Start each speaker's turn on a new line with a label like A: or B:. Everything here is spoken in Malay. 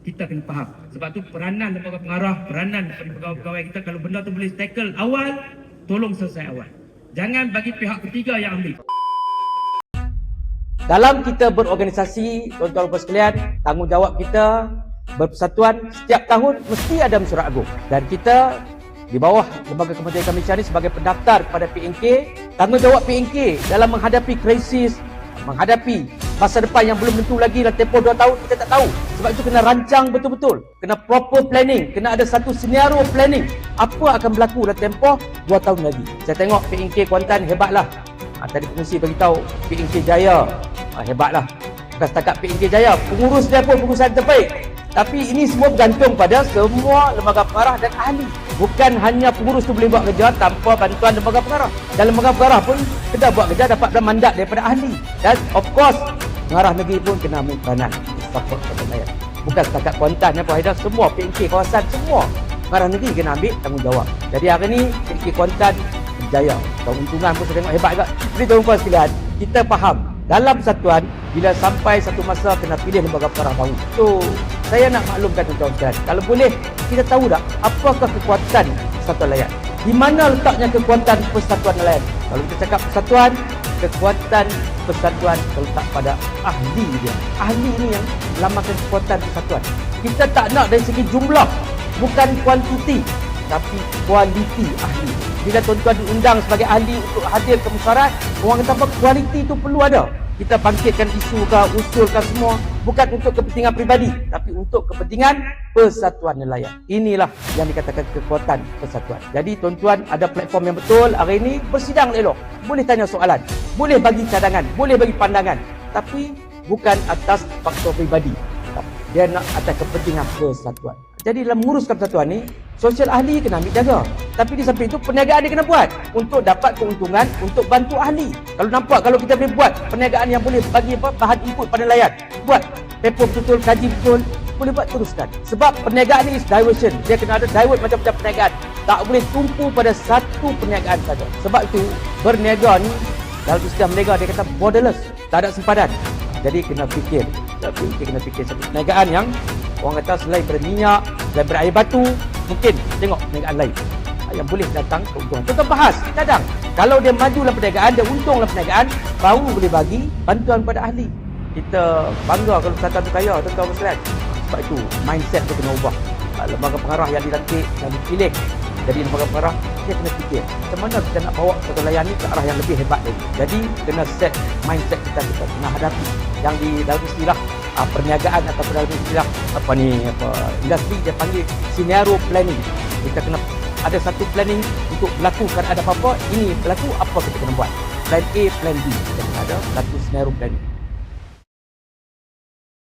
A: kita kena faham. Sebab tu peranan lembaga pengarah, peranan daripada pegawai-pegawai kita, kalau benda tu boleh tackle awal, tolong selesai awal. Jangan bagi pihak ketiga yang ambil.
B: Dalam kita berorganisasi, tuan-tuan dan sekalian, tanggungjawab kita berpersatuan setiap tahun mesti ada mesyuarat agung. Dan kita di bawah Lembaga Kementerian Kemanusiaan ini sebagai pendaftar kepada PNK, tanggungjawab PNK dalam menghadapi krisis, menghadapi masa depan yang belum tentu lagi dalam tempoh 2 tahun, kita tak tahu. Sebab itu kena rancang betul-betul, kena proper planning, kena ada satu senario planning apa akan berlaku dalam tempoh 2 tahun lagi. Saya tengok PNK Kuantan hebatlah. Tadi pengurusi beritahu PNK Jaya hebatlah. Bukan setakat PNK Jaya, pengurus dia pun pengurusan terbaik. Tapi ini semua bergantung pada semua lembaga pengarah dan ahli. Bukan hanya pengurus tu boleh buat kerja tanpa bantuan lembaga pengarah. Dan lembaga pengarah pun kena buat kerja dapat mandat daripada ahli. Dan of course, pengarah negeri pun kena ambil peranan support kepada rakyat. Bukan setakat Kuantan dan Haidar, semua PNK kawasan, semua pengarah negeri kena ambil tanggungjawab. Jadi hari ni PNK Kuantan berjaya. Keuntungan pun saya tengok hebat juga. Jadi tuan-tuan sekalian, kita faham dalam persatuan, bila sampai satu masa kena pilih lembaga pengarah baru. So, saya nak maklumkan tuan-tuan sekalian, kalau boleh kita tahu tak apakah kekuatan persatuan nelayan? Di mana letaknya kekuatan persatuan nelayan? Kalau kita cakap persatuan, kekuatan persatuan terletak pada ahli dia. Ahli ini yang melambangkan kekuatan persatuan. Kita tak nak dari segi jumlah, bukan kuantiti, tapi kualiti ahli. Bila tuan-tuan diundang sebagai ahli untuk hadir ke mesyuarat, orang kata apa, kualiti itu perlu ada. Kita bangkitkan isu ke, usul ke semua, bukan untuk kepentingan peribadi, tapi untuk kepentingan persatuan nelayan. Inilah yang dikatakan kekuatan persatuan. Jadi tuan-tuan ada platform yang betul hari ini, bersidang elok. Boleh tanya soalan, boleh bagi cadangan, boleh bagi pandangan, tapi bukan atas faktor peribadi. Dia nak atas kepentingan persatuan. Jadi dalam menguruskan persatuan ni, sosial ahli kena ambil jaga. Tapi di samping itu, perniagaan dia kena buat untuk dapat keuntungan, untuk bantu ahli. Kalau nampak, kalau kita boleh buat perniagaan yang boleh bagi bahan input pada nelayan, buat paper betul-betul, kaji betul, boleh buat, teruskan. Sebab perniagaan ni is diversion. Dia kena ada divert macam-macam perniagaan. Tak boleh tumpu pada satu perniagaan saja. Sebab itu, berniaga ni, dalam istilah mereka dia kata borderless, tak ada sempadan. Jadi kena fikir, kena fikir satu perniagaan yang orang kata selain daripada minyak, selain daripada air batu, mungkin tengok perniagaan lain yang boleh datang keuntungan. Kita bahas, cadang. Kalau dia maju dalam perniagaan, dia untung dalam perniagaan, baru boleh bagi bantuan kepada ahli. Kita bangga kalau persatuan tu kaya, tuan-tuan sekalian. Sebab itu, mindset tu kena ubah. Lembaga pengarah yang dilantik, yang dipilih jadi lembaga pengarah, dia kena fikir macam mana kita nak bawa satu layan ni ke arah yang lebih hebat lagi. Jadi, kena set mindset kita kena hadapi. Yang di dalam istilah perniagaan atau dalam istilah industri dia panggil scenario planning. Kita kena ada satu planning untuk berlaku kalau ada apa-apa, ini berlaku apa kita kena buat. Plan A, plan B. Kita kena ada satu scenario planning.